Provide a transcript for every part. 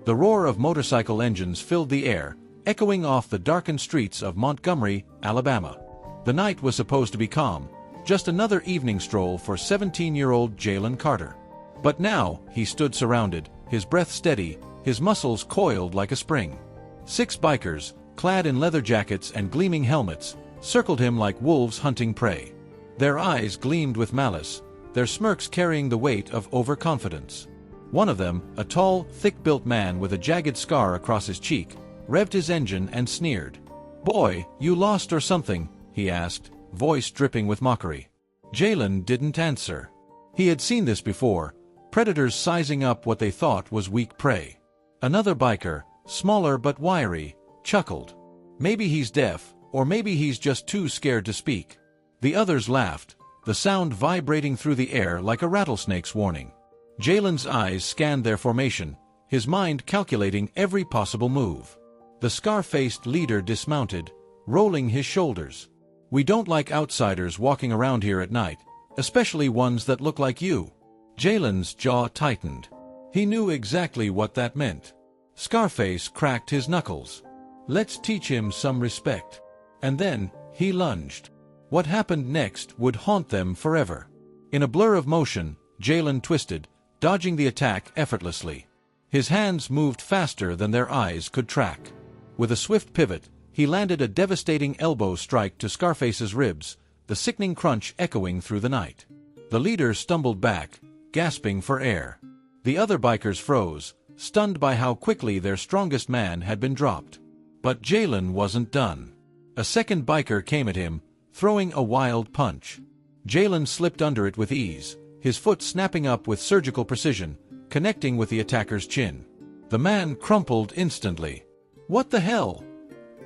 The roar of motorcycle engines filled the air, echoing off the darkened streets of Montgomery, Alabama. The night was supposed to be calm, just another evening stroll for 17-year-old Jaylen Carter. But now, he stood surrounded, his breath steady, his muscles coiled like a spring. 6 bikers, clad in leather jackets and gleaming helmets, circled him like wolves hunting prey. Their eyes gleamed with malice, their smirks carrying the weight of overconfidence. One of them, a tall, thick-built man with a jagged scar across his cheek, revved his engine and sneered. "Boy, you lost or something?" he asked, voice dripping with mockery. Jaylen didn't answer. He had seen this before, predators sizing up what they thought was weak prey. Another biker, smaller but wiry, chuckled. "Maybe he's deaf, or maybe he's just too scared to speak." The others laughed, the sound vibrating through the air like a rattlesnake's warning. Jaylen's eyes scanned their formation, his mind calculating every possible move. The scar-faced leader dismounted, rolling his shoulders. "We don't like outsiders walking around here at night, especially ones that look like you." Jaylen's jaw tightened. He knew exactly what that meant. Scarface cracked his knuckles. Let's teach him some respect. And then, he lunged. What happened next would haunt them forever. In a blur of motion, Jaylen twisted, dodging the attack effortlessly. His hands moved faster than their eyes could track. With a swift pivot, he landed a devastating elbow strike to Scarface's ribs, the sickening crunch echoing through the night. The leader stumbled back, gasping for air. The other bikers froze, stunned by how quickly their strongest man had been dropped. But Jaylen wasn't done. A second biker came at him, throwing a wild punch. Jaylen slipped under it with ease, his foot snapping up with surgical precision, connecting with the attacker's chin. The man crumpled instantly. "What the hell?"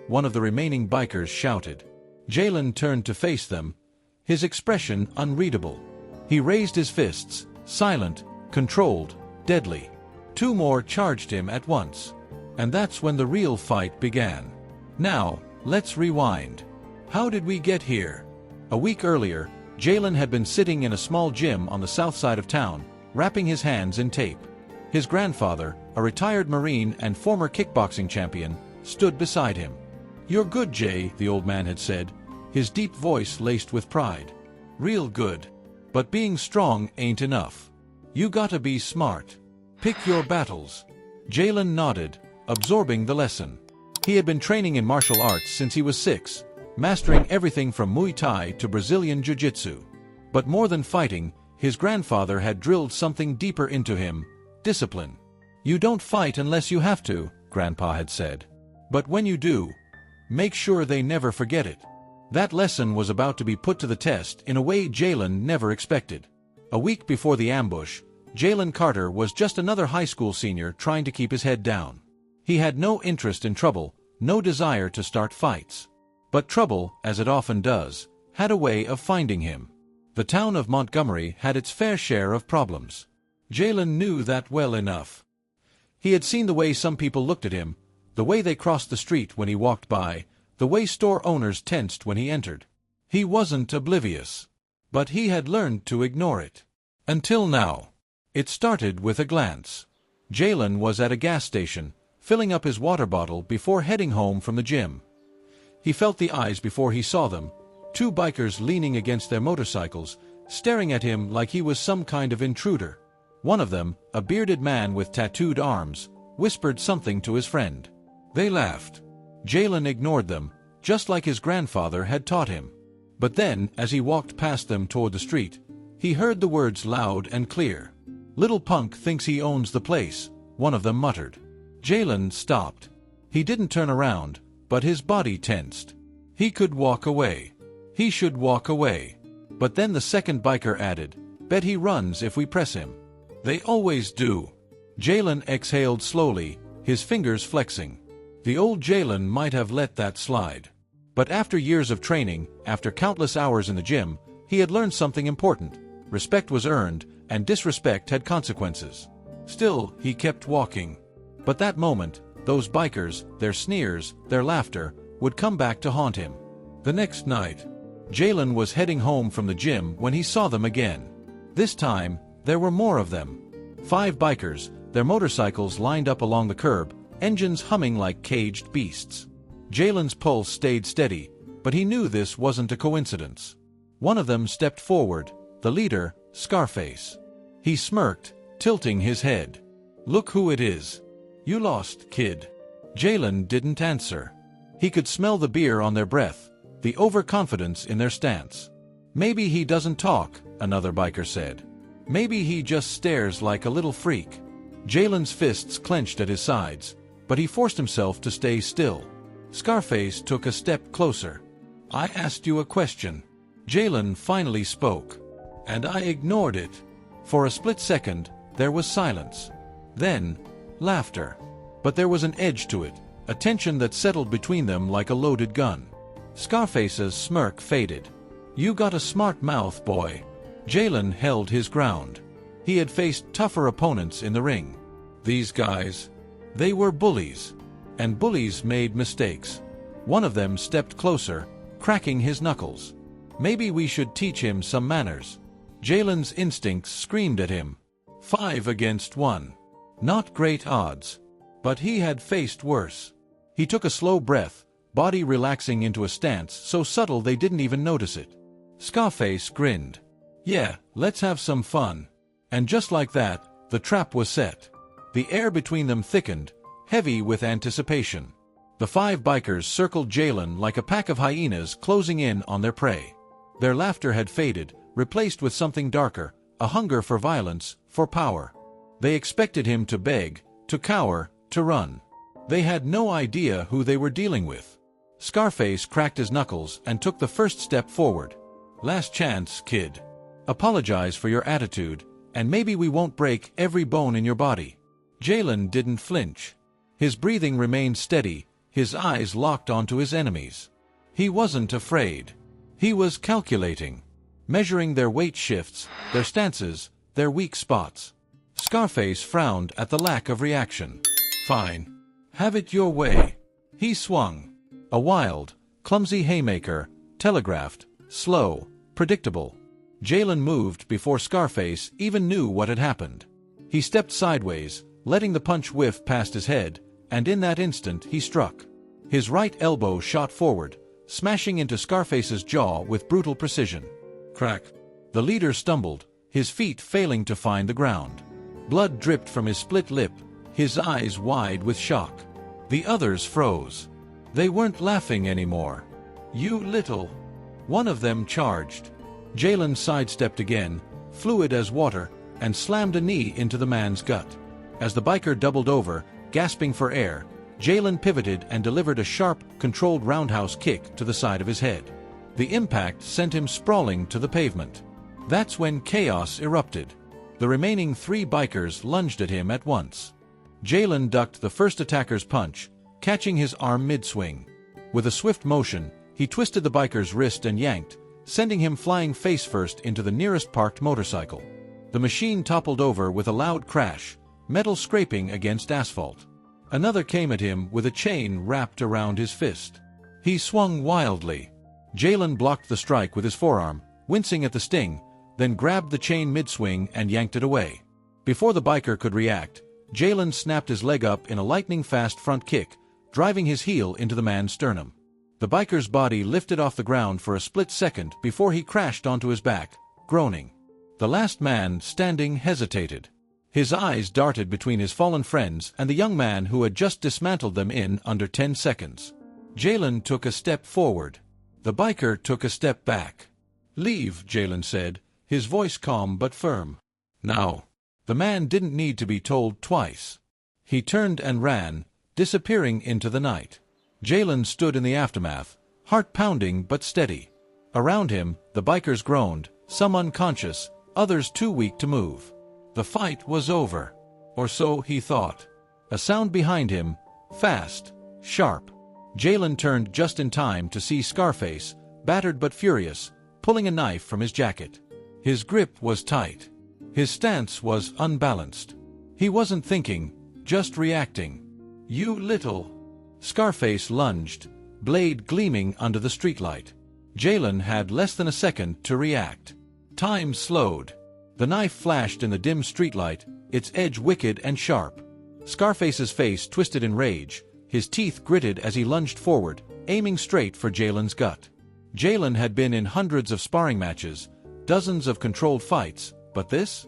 one of the remaining bikers shouted. Jaylen turned to face them, his expression unreadable. He raised his fists, silent, controlled, deadly. 2 more charged him at once. And that's when the real fight began. Now, let's rewind. How did we get here? A week earlier, Jaylen had been sitting in a small gym on the south side of town, wrapping his hands in tape. His grandfather, a retired Marine and former kickboxing champion, stood beside him. "You're good, Jay," the old man had said, his deep voice laced with pride. "Real good. But being strong ain't enough. You gotta be smart. Pick your battles." Jaylen nodded, absorbing the lesson. He had been training in martial arts since he was 6, mastering everything from Muay Thai to Brazilian Jiu-Jitsu. But more than fighting, his grandfather had drilled something deeper into him: discipline. "You don't fight unless you have to," Grandpa had said. "But when you do, make sure they never forget it." That lesson was about to be put to the test in a way Jaylen never expected. A week before the ambush, Jaylen Carter was just another high school senior trying to keep his head down. He had no interest in trouble, no desire to start fights. But trouble, as it often does, had a way of finding him. The town of Montgomery had its fair share of problems. Jaylen knew that well enough. He had seen the way some people looked at him, the way they crossed the street when he walked by, the way store owners tensed when he entered. He wasn't oblivious. But he had learned to ignore it. Until now. It started with a glance. Jaylen was at a gas station, filling up his water bottle before heading home from the gym. He felt the eyes before he saw them, 2 bikers leaning against their motorcycles, staring at him like he was some kind of intruder. One of them, a bearded man with tattooed arms, whispered something to his friend. They laughed. Jaylen ignored them, just like his grandfather had taught him. But then, as he walked past them toward the street, he heard the words loud and clear. "Little punk thinks he owns the place," one of them muttered. Jaylen stopped. He didn't turn around, but his body tensed. He could walk away. He should walk away. But then the second biker added, "Bet he runs if we press him." "They always do." Jaylen exhaled slowly, his fingers flexing. The old Jaylen might have let that slide. But after years of training, after countless hours in the gym, he had learned something important. Respect was earned, and disrespect had consequences. Still, he kept walking. But that moment, those bikers, their sneers, their laughter, would come back to haunt him. The next night, Jaylen was heading home from the gym when he saw them again. This time, there were more of them. 5 bikers, Their motorcycles lined up along the curb, engines humming like caged beasts. Jaylen's pulse stayed steady, but he knew this wasn't a coincidence. One of them stepped forward, the leader, Scarface. He smirked, tilting his head. "Look who it is. You lost, kid." Jaylen didn't answer. He could smell the beer on their breath, the overconfidence in their stance. "Maybe he doesn't talk," another biker said. "Maybe he just stares like a little freak." Jaylen's fists clenched at his sides, but he forced himself to stay still. Scarface took a step closer. "I asked you a question." Jaylen finally spoke. "And I ignored it." For a split second, there was silence. Then, laughter. But there was an edge to it, a tension that settled between them like a loaded gun. Scarface's smirk faded. "You got a smart mouth, boy." Jaylen held his ground. He had faced tougher opponents in the ring. These guys, they were bullies. And bullies made mistakes. One of them stepped closer, cracking his knuckles. "Maybe we should teach him some manners." Jaylen's instincts screamed at him. 5 against 1. Not great odds. But he had faced worse. He took a slow breath, body relaxing into a stance so subtle they didn't even notice it. Scarface grinned. "Yeah, let's have some fun." And just like that, the trap was set. The air between them thickened, heavy with anticipation. The 5 bikers circled Jaylen like a pack of hyenas closing in on their prey. Their laughter had faded, replaced with something darker, a hunger for violence, for power. They expected him to beg, to cower, to run. They had no idea who they were dealing with. Scarface cracked his knuckles and took the first step forward. "Last chance, kid. Apologize for your attitude, and maybe we won't break every bone in your body." Jaylen didn't flinch. His breathing remained steady, his eyes locked onto his enemies. He wasn't afraid. He was calculating, measuring their weight shifts, their stances, their weak spots. Scarface frowned at the lack of reaction. "Fine. Have it your way." He swung. A wild, clumsy haymaker, telegraphed, slow, predictable. Jaylen moved before Scarface even knew what had happened. He stepped sideways, letting the punch whiff past his head, and in that instant he struck. His right elbow shot forward, smashing into Scarface's jaw with brutal precision. Crack. The leader stumbled, his feet failing to find the ground. Blood dripped from his split lip, his eyes wide with shock. The others froze. They weren't laughing anymore. "You little..." One of them charged. Jaylen sidestepped again, fluid as water, and slammed a knee into the man's gut. As the biker doubled over, gasping for air, Jaylen pivoted and delivered a sharp, controlled roundhouse kick to the side of his head. The impact sent him sprawling to the pavement. That's when chaos erupted. The remaining 3 bikers lunged at him at once. Jaylen ducked the first attacker's punch, catching his arm mid-swing. With a swift motion, he twisted the biker's wrist and yanked, sending him flying face-first into the nearest parked motorcycle. The machine toppled over with a loud crash, metal scraping against asphalt. Another came at him with a chain wrapped around his fist. He swung wildly. Jaylen blocked the strike with his forearm, wincing at the sting, then grabbed the chain mid-swing and yanked it away. Before the biker could react, Jaylen snapped his leg up in a lightning-fast front kick, driving his heel into the man's sternum. The biker's body lifted off the ground for a split second before he crashed onto his back, groaning. The last man standing hesitated. His eyes darted between his fallen friends and the young man who had just dismantled them in under 10 seconds. Jaylen took a step forward. The biker took a step back. "Leave," Jaylen said, his voice calm but firm. "Now." The man didn't need to be told twice. He turned and ran, disappearing into the night. Jaylen stood in the aftermath, heart pounding but steady. Around him, the bikers groaned, some unconscious, others too weak to move. The fight was over. Or so he thought. A sound behind him, fast, sharp. Jaylen turned just in time to see Scarface, battered but furious, pulling a knife from his jacket. His grip was tight. His stance was unbalanced. He wasn't thinking, just reacting. "You little..." Scarface lunged, blade gleaming under the streetlight. Jaylen had less than a second to react. Time slowed. The knife flashed in the dim streetlight, its edge wicked and sharp. Scarface's face twisted in rage, his teeth gritted as he lunged forward, aiming straight for Jaylen's gut. Jaylen had been in hundreds of sparring matches, dozens of controlled fights, but this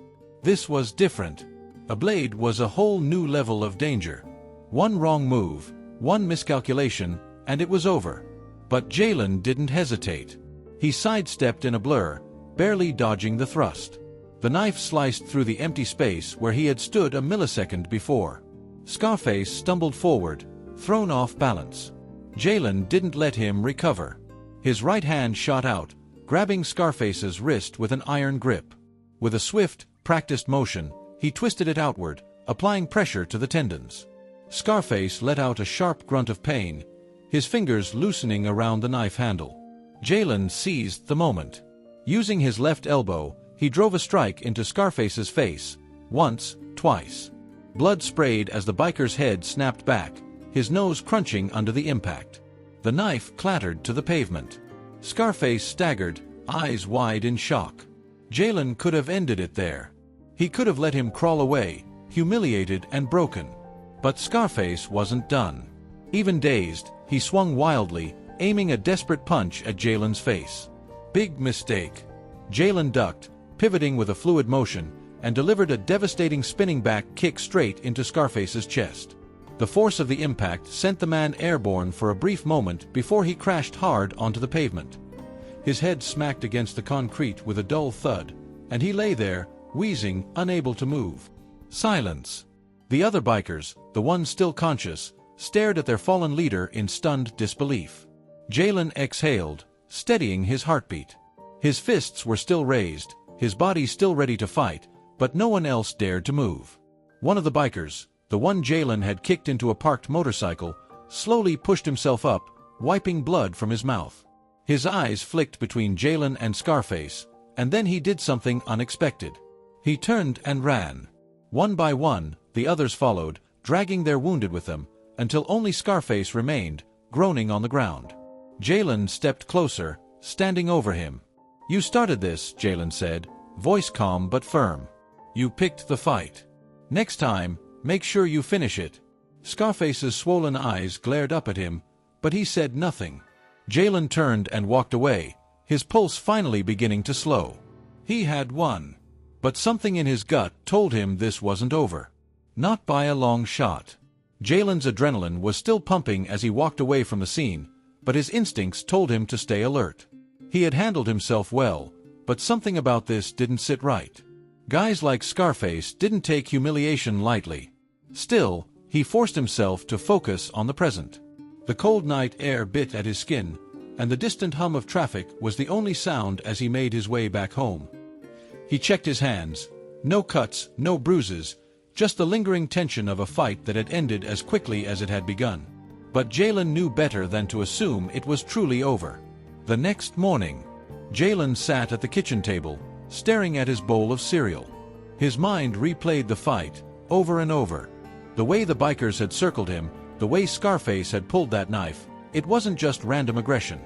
was different. A blade was a whole new level of danger. One wrong move, one miscalculation, and it was over. But Jaylen didn't hesitate. He sidestepped in a blur, barely dodging the thrust. The knife sliced through the empty space where he had stood a millisecond before. Scarface stumbled forward, thrown off balance. Jaylen didn't let him recover. His right hand shot out, grabbing Scarface's wrist with an iron grip. With a swift, practiced motion, he twisted it outward, applying pressure to the tendons. Scarface let out a sharp grunt of pain, his fingers loosening around the knife handle. Jaylen seized the moment. Using his left elbow, he drove a strike into Scarface's face, once, twice. Blood sprayed as the biker's head snapped back, his nose crunching under the impact. The knife clattered to the pavement. Scarface staggered, eyes wide in shock. Jaylen could have ended it there. He could have let him crawl away, humiliated and broken. But Scarface wasn't done. Even dazed, he swung wildly, aiming a desperate punch at Jaylen's face. Big mistake. Jaylen ducked, pivoting with a fluid motion, and delivered a devastating spinning back kick straight into Scarface's chest. The force of the impact sent the man airborne for a brief moment before he crashed hard onto the pavement. His head smacked against the concrete with a dull thud, and he lay there, wheezing, unable to move. Silence. The other bikers, the ones still conscious, stared at their fallen leader in stunned disbelief. Jaylen exhaled, steadying his heartbeat. His fists were still raised, his body still ready to fight, but no one else dared to move. One of the bikers, the one Jaylen had kicked into a parked motorcycle, slowly pushed himself up, wiping blood from his mouth. His eyes flicked between Jaylen and Scarface, and then he did something unexpected. He turned and ran. One by one, the others followed, dragging their wounded with them, until only Scarface remained, groaning on the ground. Jaylen stepped closer, standing over him. "You started this," Jaylen said, voice calm but firm. "You picked the fight. Next time, make sure you finish it." Scarface's swollen eyes glared up at him, but he said nothing. Jaylen turned and walked away, his pulse finally beginning to slow. He had won. But something in his gut told him this wasn't over. Not by a long shot. Jaylen's adrenaline was still pumping as he walked away from the scene, but his instincts told him to stay alert. He had handled himself well, but something about this didn't sit right. Guys like Scarface didn't take humiliation lightly. Still, he forced himself to focus on the present. The cold night air bit at his skin, and the distant hum of traffic was the only sound as he made his way back home. He checked his hands. No cuts, no bruises, just the lingering tension of a fight that had ended as quickly as it had begun. But Jaylen knew better than to assume it was truly over. The next morning, Jaylen sat at the kitchen table, staring at his bowl of cereal. His mind replayed the fight, over and over. The way the bikers had circled him, the way Scarface had pulled that knife, it wasn't just random aggression.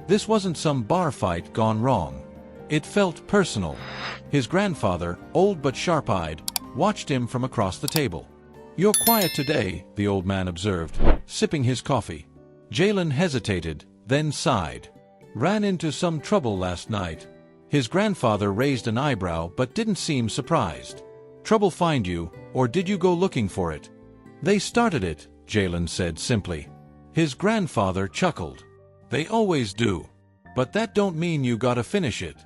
This wasn't some bar fight gone wrong. It felt personal. His grandfather, old but sharp-eyed, watched him from across the table. "You're quiet today," the old man observed, sipping his coffee. Jaylen hesitated, then sighed. "Ran into some trouble last night." His grandfather raised an eyebrow but didn't seem surprised. "Trouble find you, or did you go looking for it?" "They started it," Jaylen said simply. His grandfather chuckled. "They always do. But that don't mean you gotta finish it."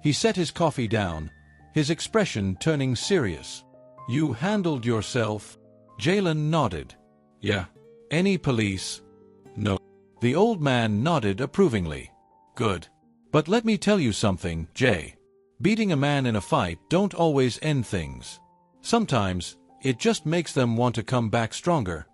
He set his coffee down, his expression turning serious. "You handled yourself?" Jaylen nodded. "Yeah. Any police?" "No." The old man nodded approvingly. "Good. But let me tell you something, Jay. Beating a man in a fight don't always end things. Sometimes, it just makes them want to come back stronger."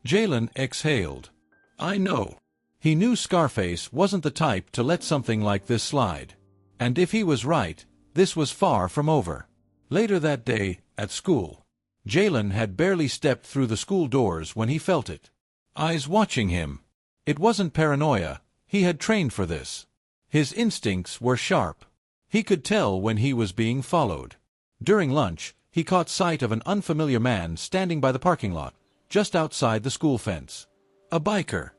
Jaylen exhaled. "I know." He knew Scarface wasn't the type to let something like this slide. And if he was right, this was far from over. Later that day, at school, Jaylen had barely stepped through the school doors when he felt it. Eyes watching him. It wasn't paranoia, he had trained for this. His instincts were sharp. He could tell when he was being followed. During lunch, he caught sight of an unfamiliar man standing by the parking lot, just outside the school fence. A biker.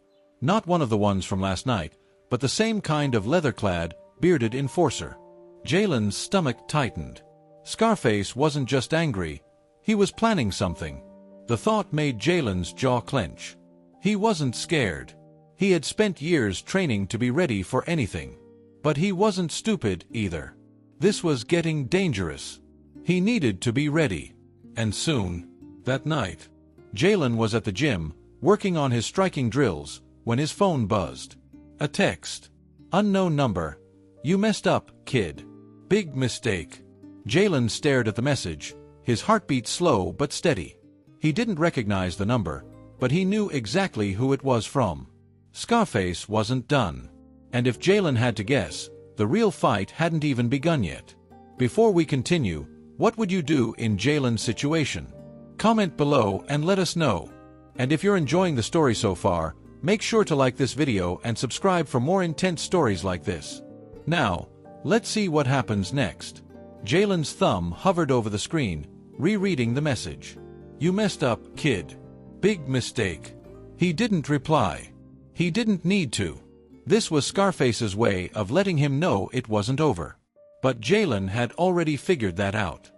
Not one of the ones from last night, but the same kind of leather-clad, bearded enforcer. Jaylen's stomach tightened. Scarface wasn't just angry, he was planning something. The thought made Jaylen's jaw clench. He wasn't scared. He had spent years training to be ready for anything. But he wasn't stupid either. This was getting dangerous. He needed to be ready. And soon. That night, Jaylen was at the gym, working on his striking drills, when his phone buzzed. A text. Unknown number. You messed up, kid. Big mistake. Jaylen stared at the message, his heartbeat slow but steady. He didn't recognize the number, but he knew exactly who it was from. Scarface wasn't done. And if Jaylen had to guess, the real fight hadn't even begun yet. Before we continue, what would you do in Jaylen's situation? Comment below and let us know. And if you're enjoying the story so far, make sure to like this video and subscribe for more intense stories like this. Now, let's see what happens next. Jaylen's thumb hovered over the screen, rereading the message. You messed up, kid. Big mistake. He didn't reply. He didn't need to. This was Scarface's way of letting him know it wasn't over. But Jaylen had already figured that out.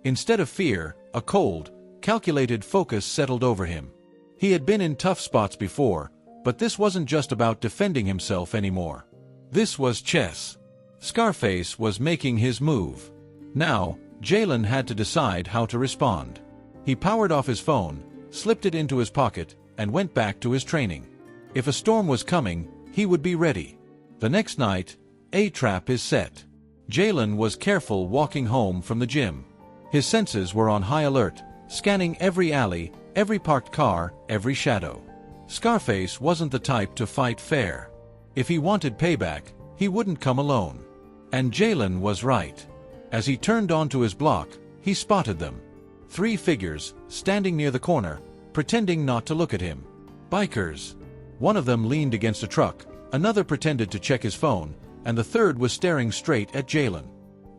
Instead of fear, a cold, calculated focus settled over him. He had been in tough spots before, but this wasn't just about defending himself anymore. This was chess. Scarface was making his move. Now, Jaylen had to decide how to respond. He powered off his phone, slipped it into his pocket, and went back to his training. If a storm was coming, he would be ready. The next night, a trap is set. Jaylen was careful walking home from the gym. His senses were on high alert, scanning every alley, every parked car, every shadow. Scarface wasn't the type to fight fair. If he wanted payback, he wouldn't come alone. And Jaylen was right. As he turned onto his block, he spotted them. 3 figures, standing near the corner, pretending not to look at him. Bikers. One of them leaned against a truck, another pretended to check his phone, and the third was staring straight at Jaylen.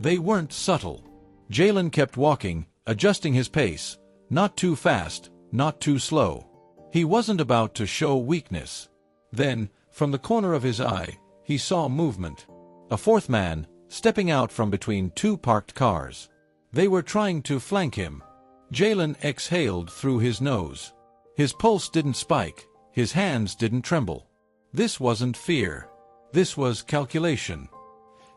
They weren't subtle. Jaylen kept walking, adjusting his pace, not too fast, not too slow. He wasn't about to show weakness. Then, from the corner of his eye, he saw movement. A 4th man, stepping out from between 2 parked cars. They were trying to flank him. Jaylen exhaled through his nose. His pulse didn't spike, his hands didn't tremble. This wasn't fear. This was calculation.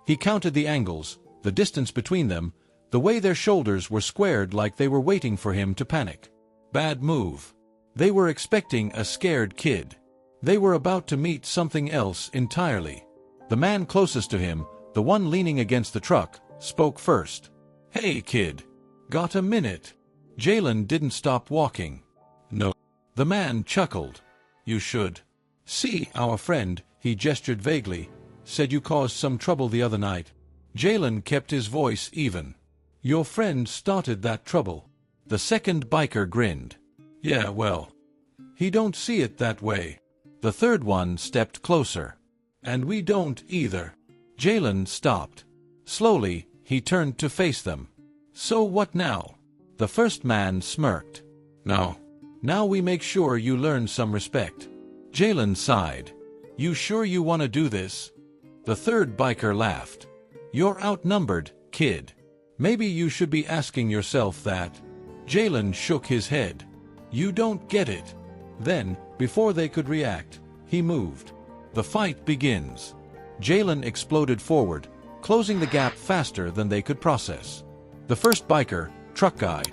He counted the angles, the distance between them, the way their shoulders were squared like they were waiting for him to panic. Bad move. They were expecting a scared kid. They were about to meet something else entirely. The man closest to him, the one leaning against the truck, spoke first. Hey kid. Got a minute? Jaylen didn't stop walking. No. The man chuckled. You should. See, our friend, he gestured vaguely, said you caused some trouble the other night. Jaylen kept his voice even. Your friend started that trouble. The second biker grinned. Yeah, well. He don't see it that way. The third one stepped closer. And we don't either. Jaylen stopped. Slowly, he turned to face them. So what now? The first man smirked. No. Now we make sure you learn some respect. Jaylen sighed. You sure you want to do this? The third biker laughed. You're outnumbered, kid. Maybe you should be asking yourself that. Jaylen shook his head. You don't get it. Then, before they could react, he moved. The fight begins. Jaylen exploded forward, closing the gap faster than they could process. The first biker, truck guy,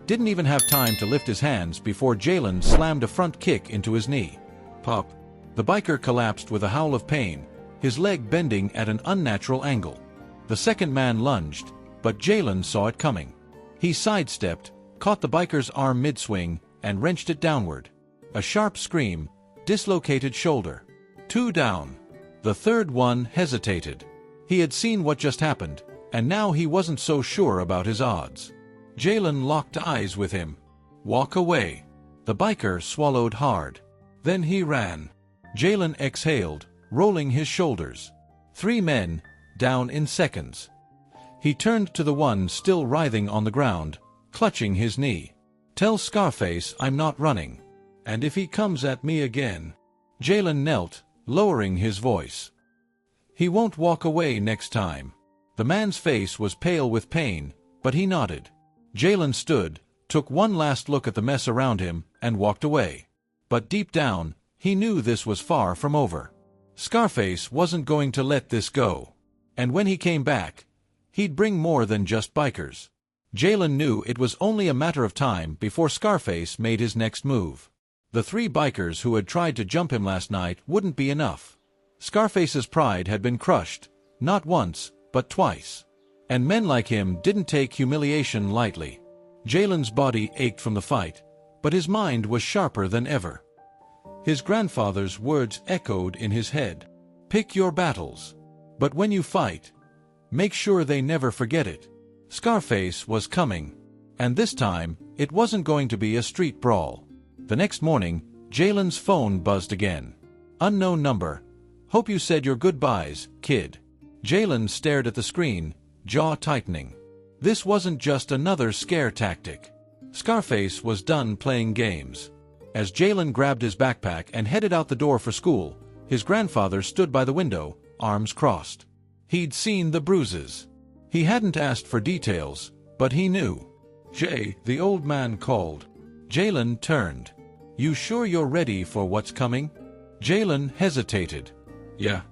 didn't even have time to lift his hands before Jaylen slammed a front kick into his knee. Pop. The biker collapsed with a howl of pain, his leg bending at an unnatural angle. The second man lunged, but Jaylen saw it coming. He sidestepped, caught the biker's arm mid-swing, and wrenched it downward. A sharp scream, dislocated shoulder. 2 down. The third one hesitated. He had seen what just happened, and now he wasn't so sure about his odds. Jaylen locked eyes with him. Walk away. The biker swallowed hard. Then he ran. Jaylen exhaled, rolling his shoulders. 3 men, down in seconds. He turned to the one still writhing on the ground, clutching his knee. "Tell Scarface I'm not running. And if he comes at me again..." Jaylen knelt, lowering his voice. "He won't walk away next time." The man's face was pale with pain, but he nodded. Jaylen stood, took one last look at the mess around him, and walked away. But deep down, he knew this was far from over. Scarface wasn't going to let this go. And when he came back, he'd bring more than just bikers. Jaylen knew it was only a matter of time before Scarface made his next move. The 3 bikers who had tried to jump him last night wouldn't be enough. Scarface's pride had been crushed, not once, but twice. And men like him didn't take humiliation lightly. Jaylen's body ached from the fight, but his mind was sharper than ever. His grandfather's words echoed in his head. "Pick your battles. But when you fight, make sure they never forget it." Scarface was coming. And this time, it wasn't going to be a street brawl. The next morning, Jaylen's phone buzzed again. "Unknown number. Hope you said your goodbyes, kid." Jaylen stared at the screen, jaw tightening. This wasn't just another scare tactic. Scarface was done playing games. As Jaylen grabbed his backpack and headed out the door for school, his grandfather stood by the window, arms crossed. He'd seen the bruises. He hadn't asked for details, but he knew. "Jay," the old man called. Jaylen turned. "You sure you're ready for what's coming?" Jaylen hesitated. "Yeah."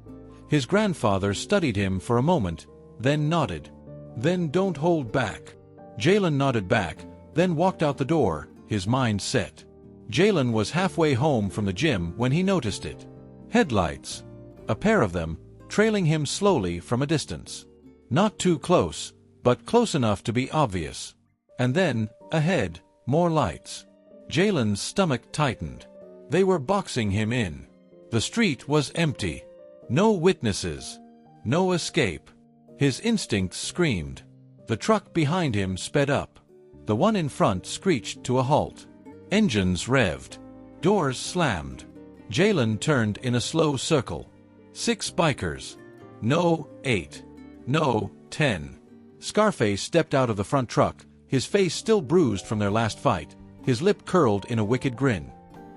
His grandfather studied him for a moment, then nodded. "Then don't hold back." Jaylen nodded back, then walked out the door, his mind set. Jaylen was halfway home from the gym when he noticed it. Headlights. A pair of them, trailing him slowly from a distance. Not too close, but close enough to be obvious. And then, ahead, more lights. Jaylen's stomach tightened. They were boxing him in. The street was empty. No witnesses. No escape. His instincts screamed. The truck behind him sped up. The one in front screeched to a halt. Engines revved. Doors slammed. Jaylen turned in a slow circle. 6 bikers. No, 8. No, 10. Scarface stepped out of the front truck, his face still bruised from their last fight, his lip curled in a wicked grin.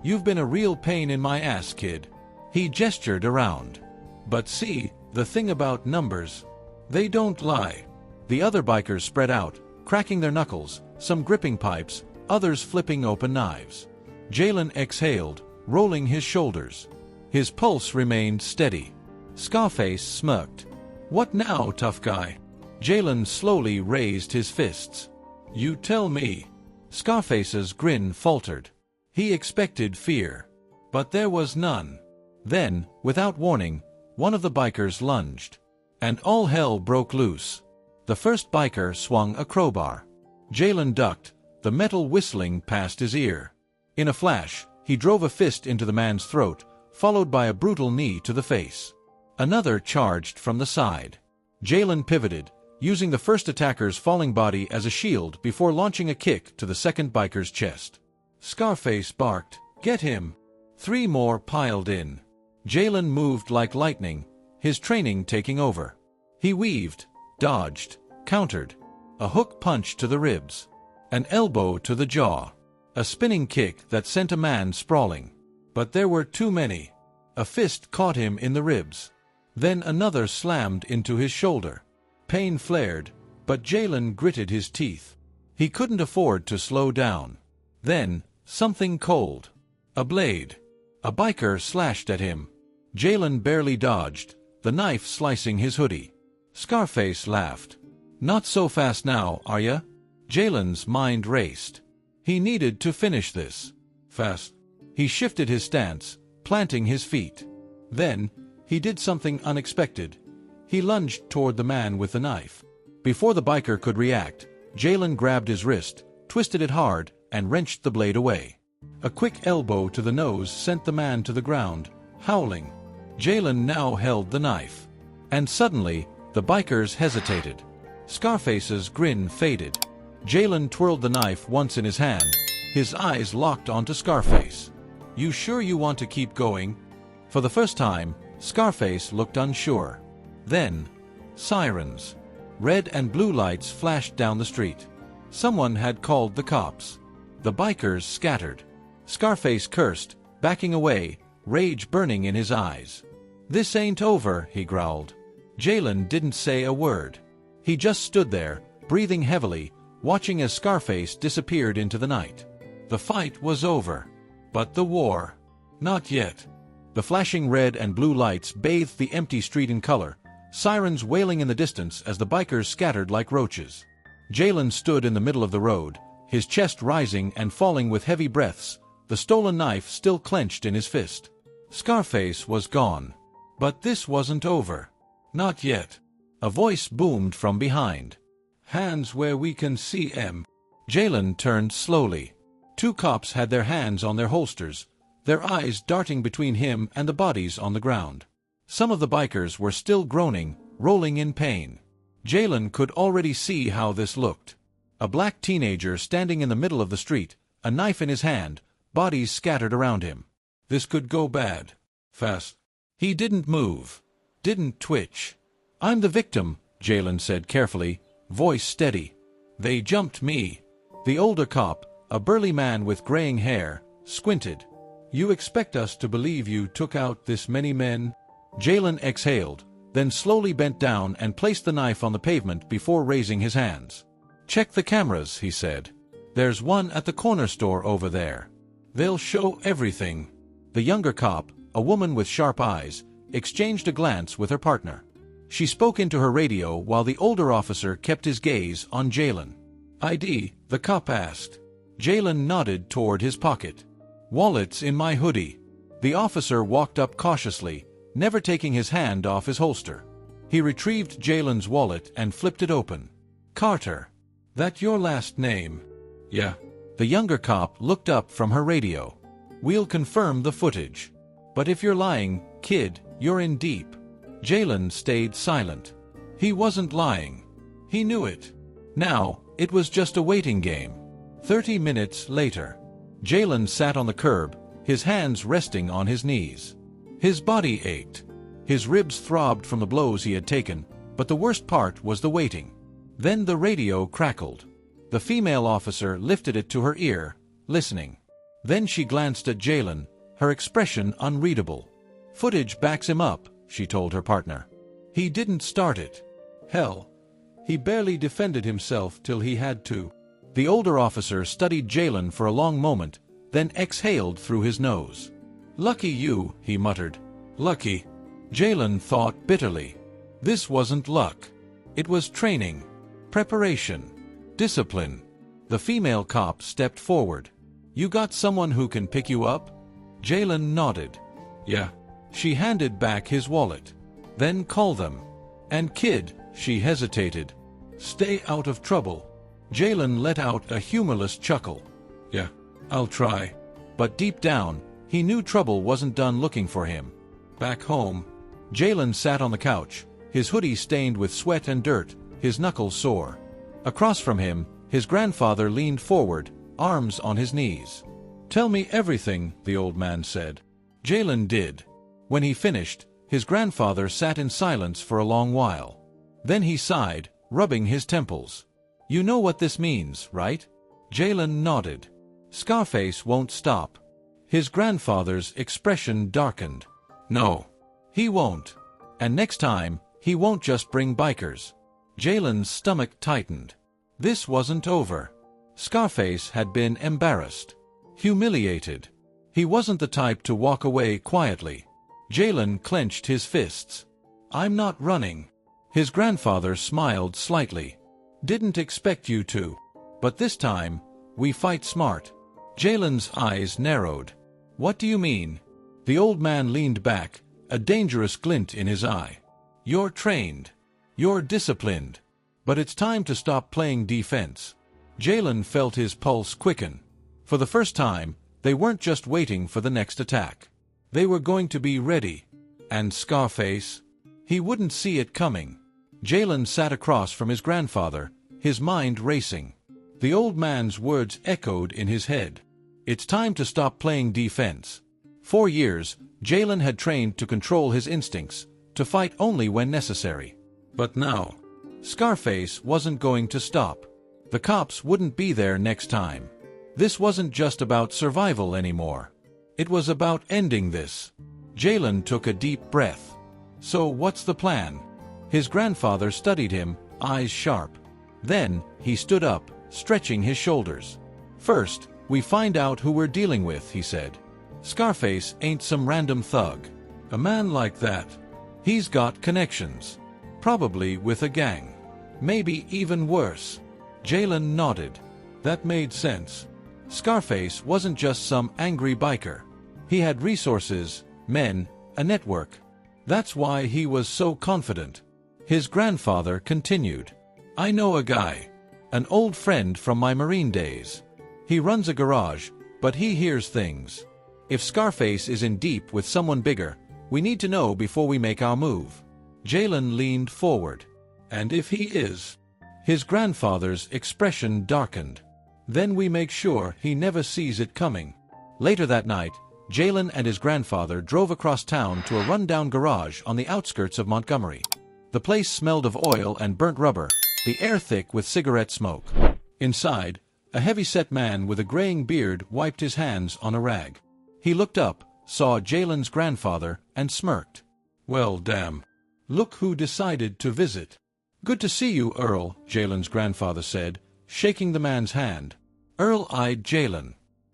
"You've been a real pain in my ass, kid." He gestured around. "But see, the thing about numbers, they don't lie." The other bikers spread out, cracking their knuckles, some gripping pipes, others flipping open knives. Jaylen exhaled, rolling his shoulders. His pulse remained steady. Scarface smirked. "What now, tough guy?" Jaylen slowly raised his fists. "You tell me." Scarface's grin faltered. He expected fear, but there was none. Then, without warning, one of the bikers lunged, and all hell broke loose. The first biker swung a crowbar. Jaylen ducked, the metal whistling past his ear. In a flash, he drove a fist into the man's throat, followed by a brutal knee to the face. Another charged from the side. Jaylen pivoted, using the first attacker's falling body as a shield before launching a kick to the second biker's chest. Scarface barked, "Get him!" 3 more piled in. Jaylen moved like lightning, his training taking over. He weaved, dodged, countered. A hook punch to the ribs. An elbow to the jaw. A spinning kick that sent a man sprawling. But there were too many. A fist caught him in the ribs. Then another slammed into his shoulder. Pain flared, but Jaylen gritted his teeth. He couldn't afford to slow down. Then, something cold. A blade. A biker slashed at him. Jaylen barely dodged, the knife slicing his hoodie. Scarface laughed. "Not so fast now, are ya?" Jaylen's mind raced. He needed to finish this. Fast. He shifted his stance, planting his feet. Then, he did something unexpected. He lunged toward the man with the knife. Before the biker could react, Jaylen grabbed his wrist, twisted it hard, and wrenched the blade away. A quick elbow to the nose sent the man to the ground, howling. Jaylen now held the knife. And suddenly, the bikers hesitated. Scarface's grin faded. Jaylen twirled the knife once in his hand, his eyes locked onto Scarface. "You sure you want to keep going?" For the first time, Scarface looked unsure. Then, sirens. Red and blue lights flashed down the street. Someone had called the cops. The bikers scattered. Scarface cursed, backing away, rage burning in his eyes. "This ain't over," he growled. Jaylen didn't say a word. He just stood there, breathing heavily, watching as Scarface disappeared into the night. The fight was over. But the war? Not yet. The flashing red and blue lights bathed the empty street in color, sirens wailing in the distance as the bikers scattered like roaches. Jaylen stood in the middle of the road, his chest rising and falling with heavy breaths, the stolen knife still clenched in his fist. Scarface was gone. But this wasn't over. Not yet. A voice boomed from behind. "Hands where we can see 'em." Jaylen turned slowly. Two cops had their hands on their holsters, their eyes darting between him and the bodies on the ground. Some of the bikers were still groaning, rolling in pain. Jaylen could already see how this looked. A black teenager standing in the middle of the street, a knife in his hand, bodies scattered around him. This could go bad. Fast. He didn't move. Didn't twitch. "I'm the victim," Jaylen said carefully, voice steady. "They jumped me." The older cop, a burly man with graying hair, squinted. "You expect us to believe you took out this many men?" Jaylen exhaled, then slowly bent down and placed the knife on the pavement before raising his hands. "Check the cameras," he said. "There's one at the corner store over there. They'll show everything." The younger cop, a woman with sharp eyes, exchanged a glance with her partner. She spoke into her radio while the older officer kept his gaze on Jaylen. "ID?" the cop asked. Jaylen nodded toward his pocket. "Wallet's in my hoodie." The officer walked up cautiously, never taking his hand off his holster. He retrieved Jaylen's wallet and flipped it open. "Carter. That your last name?" "Yeah." The younger cop looked up from her radio. "We'll confirm the footage. But if you're lying, kid, you're in deep." Jaylen stayed silent. He wasn't lying. He knew it. Now, it was just a waiting game. 30 minutes later. Jaylen sat on the curb, his hands resting on his knees. His body ached. His ribs throbbed from the blows he had taken, but the worst part was the waiting. Then the radio crackled. The female officer lifted it to her ear, listening. Then she glanced at Jaylen, her expression unreadable. "Footage backs him up," she told her partner. "He didn't start it. Hell, he barely defended himself till he had to." The older officer studied Jaylen for a long moment, then exhaled through his nose. "Lucky you," he muttered. "Lucky." Jaylen thought bitterly. This wasn't luck. It was training, preparation, discipline. The female cop stepped forward. "You got someone who can pick you up?" Jaylen nodded. "Yeah." She handed back his wallet. "Then call them. And kid," she hesitated, "stay out of trouble." Jaylen let out a humorless chuckle. "Yeah, I'll try." But deep down, he knew trouble wasn't done looking for him. Back home, Jaylen sat on the couch, his hoodie stained with sweat and dirt, his knuckles sore. Across from him, his grandfather leaned forward, arms on his knees. "Tell me everything," the old man said. Jaylen did. When he finished, his grandfather sat in silence for a long while. Then he sighed, rubbing his temples. "You know what this means, right?" Jaylen nodded. "Scarface won't stop." His grandfather's expression darkened. "No, he won't. And next time, he won't just bring bikers." Jaylen's stomach tightened. This wasn't over. Scarface had been embarrassed, humiliated. He wasn't the type to walk away quietly. Jaylen clenched his fists. "I'm not running." His grandfather smiled slightly. "Didn't expect you to. But this time, we fight smart." Jaylen's eyes narrowed. "What do you mean?" The old man leaned back, a dangerous glint in his eye. "You're trained. You're disciplined. But it's time to stop playing defense." Jaylen felt his pulse quicken. For the first time, they weren't just waiting for the next attack. They were going to be ready. And Scarface? He wouldn't see it coming. Jaylen sat across from his grandfather, his mind racing. The old man's words echoed in his head. It's time to stop playing defense. For years, Jaylen had trained to control his instincts, to fight only when necessary. But now, Scarface wasn't going to stop. The cops wouldn't be there next time. This wasn't just about survival anymore. It was about ending this. Jaylen took a deep breath. So what's the plan? His grandfather studied him, eyes sharp. Then, he stood up, stretching his shoulders. First, we find out who we're dealing with, he said. Scarface ain't some random thug. A man like that, he's got connections. Probably with a gang. Maybe even worse. Jaylen nodded. That made sense. Scarface wasn't just some angry biker. He had resources, men, a network. That's why he was so confident. His grandfather continued. I know a guy. An old friend from my Marine days. He runs a garage, but he hears things. If Scarface is in deep with someone bigger, we need to know before we make our move. Jaylen leaned forward. And if he is? His grandfather's expression darkened. Then we make sure he never sees it coming. Later that night, Jaylen and his grandfather drove across town to a rundown garage on the outskirts of Montgomery. The place smelled of oil and burnt rubber, the air thick with cigarette smoke. Inside, a heavy-set man with a graying beard wiped his hands on a rag. He looked up, saw Jaylen's grandfather, and smirked. Well, damn. Look who decided to visit. Good to see you, Earl, Jaylen's grandfather said, shaking the man's hand. Earl eyed Jaylen.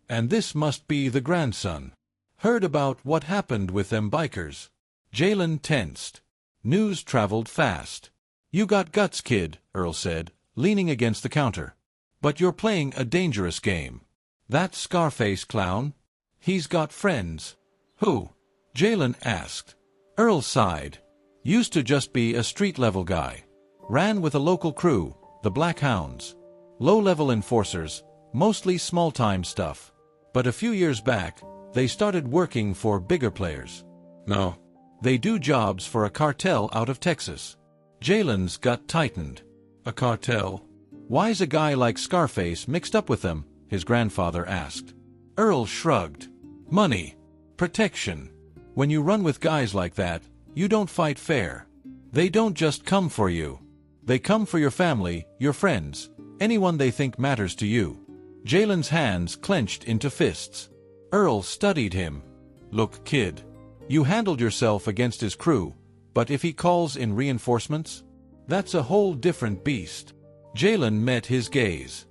And this must be the grandson. Heard about what happened with them bikers. Jaylen tensed. News traveled fast. You got guts, kid, Earl said, leaning against the counter. But you're playing a dangerous game. That Scarface clown? He's got friends. Who? Jaylen asked. Earl sighed. Used to just be a street-level guy. Ran with a local crew, the Black Hounds. Low-level enforcers, mostly small-time stuff. But a few years back, they started working for bigger players. No. They do jobs for a cartel out of Texas. Jaylen's gut tightened. A cartel? Why's a guy like Scarface mixed up with them? His grandfather asked. Earl shrugged. Money. Protection. When you run with guys like that, you don't fight fair. They don't just come for you. They come for your family, your friends, anyone they think matters to you. Jaylen's hands clenched into fists. Earl studied him. Look, kid. You handled yourself against his crew, but if he calls in reinforcements? That's a whole different beast. Jaylen met his gaze.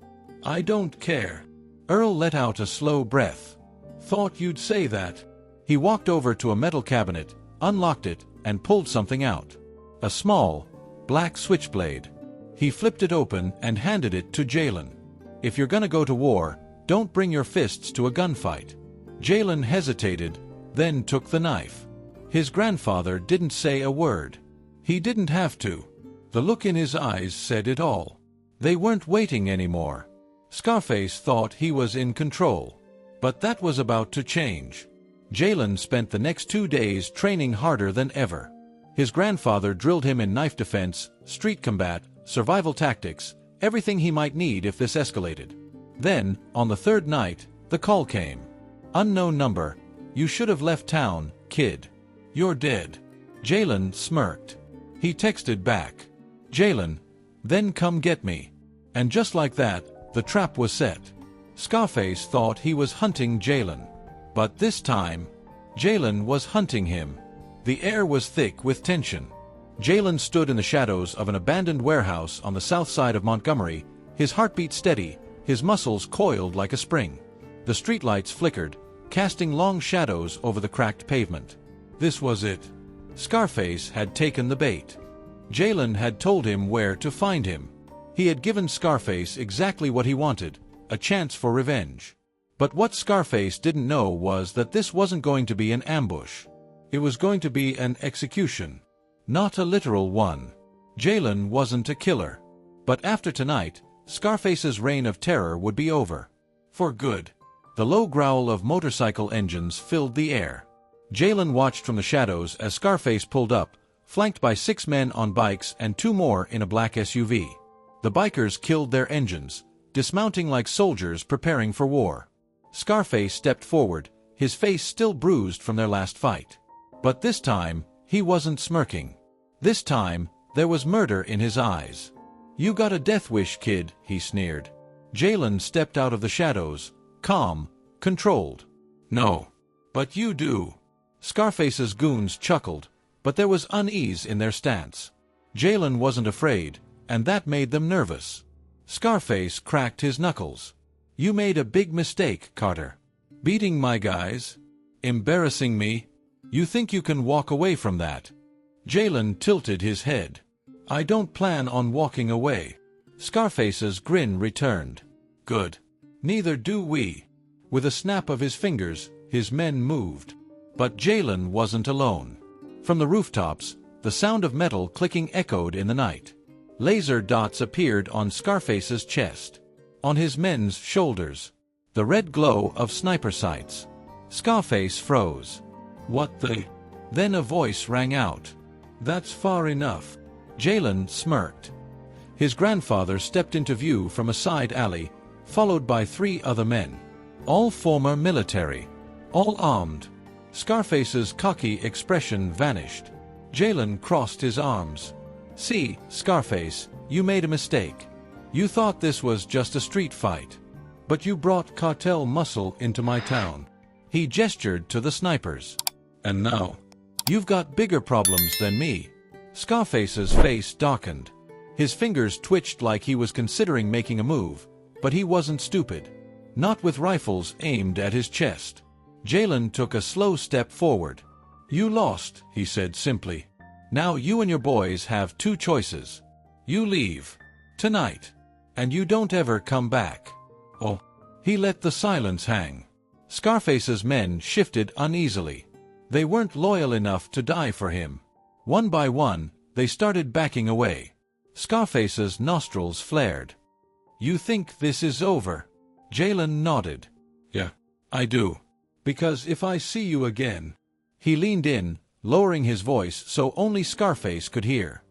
I don't care. Earl let out a slow breath. Thought you'd say that. He walked over to a metal cabinet, unlocked it, and pulled something out. A small, black switchblade. He flipped it open and handed it to Jaylen. If you're gonna go to war, don't bring your fists to a gunfight. Jaylen hesitated, then took the knife. His grandfather didn't say a word. He didn't have to. The look in his eyes said it all. They weren't waiting anymore. Scarface thought he was in control. But that was about to change. Jaylen spent the next 2 days training harder than ever. His grandfather drilled him in knife defense, street combat, survival tactics, everything he might need if this escalated. Then, on the third night, the call came. Unknown number. You should have left town, kid. You're dead. Jaylen smirked. He texted back. Jaylen, then come get me. And just like that, the trap was set. Scarface thought he was hunting Jaylen. But this time, Jaylen was hunting him. The air was thick with tension. Jaylen stood in the shadows of an abandoned warehouse on the south side of Montgomery, his heartbeat steady, his muscles coiled like a spring. The streetlights flickered, casting long shadows over the cracked pavement. This was it. Scarface had taken the bait. Jaylen had told him where to find him. He had given Scarface exactly what he wanted, a chance for revenge. But what Scarface didn't know was that this wasn't going to be an ambush. It was going to be an execution. Not a literal one. Jaylen wasn't a killer. But after tonight, Scarface's reign of terror would be over. For good. The low growl of motorcycle engines filled the air. Jaylen watched from the shadows as Scarface pulled up, flanked by 6 men on bikes and 2 more in a black SUV. The bikers killed their engines, dismounting like soldiers preparing for war. Scarface stepped forward, his face still bruised from their last fight. But this time, he wasn't smirking. This time, There was murder in his eyes. "You got a death wish, kid," he sneered. Jaylen stepped out of the shadows, calm, controlled. "No. But you do." Scarface's goons chuckled, but there was unease in their stance. Jaylen wasn't afraid, and that made them nervous. Scarface cracked his knuckles. "You made a big mistake, Carter. Beating my guys? Embarrassing me? You think you can walk away from that?" Jaylen tilted his head. "I don't plan on walking away." Scarface's grin returned. "Good. Neither do we." With a snap of his fingers, his men moved. But Jaylen wasn't alone. From the rooftops, the sound of metal clicking echoed in the night. Laser dots appeared on Scarface's chest, on his men's shoulders. The red glow of sniper sights. Scarface froze. "What the?" Then a voice rang out. "That's far enough." Jaylen smirked. His grandfather stepped into view from a side alley, followed by 3 other men. All former military. All armed. Scarface's cocky expression vanished. Jaylen crossed his arms. "See, Scarface, you made a mistake. You thought this was just a street fight. But you brought cartel muscle into my town." He gestured to the snipers. "And now, you've got bigger problems than me." Scarface's face darkened. His fingers twitched like he was considering making a move, but he wasn't stupid. Not with rifles aimed at his chest. Jaylen took a slow step forward. "You lost," he said simply. "Now you and your boys have 2 choices. You leave. Tonight. And you don't ever come back. Oh." He let the silence hang. Scarface's men shifted uneasily. They weren't loyal enough to die for him. One by one, they started backing away. Scarface's nostrils flared. "You think this is over?" Jaylen nodded. "Yeah, I do. Because if I see you again..." He leaned in, lowering his voice so only Scarface could hear.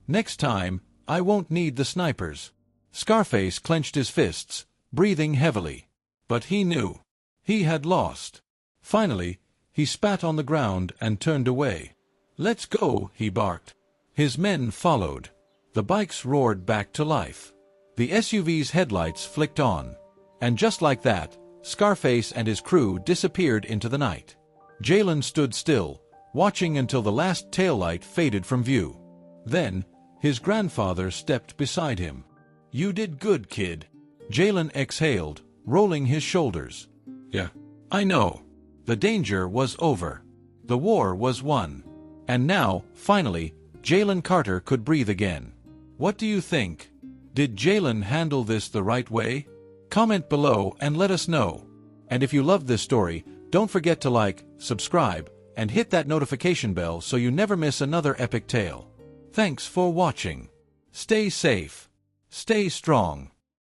"Next time, I won't need the snipers." Scarface clenched his fists, breathing heavily. But he knew. He had lost. Finally, he spat on the ground and turned away. "Let's go," he barked. His men followed. The bikes roared back to life. The SUV's headlights flicked on. And just like that, Scarface and his crew disappeared into the night. Jaylen stood still, watching until the last taillight faded from view. Then, his grandfather stepped beside him. "You did good, kid." Jaylen exhaled, rolling his shoulders. "Yeah, I know." The danger was over. The war was won. And now, finally, Jaylen Carter could breathe again. What do you think? Did Jaylen handle this the right way? Comment below and let us know. And if you loved this story, don't forget to like, subscribe, and hit that notification bell so you never miss another epic tale. Thanks for watching. Stay safe. Stay strong.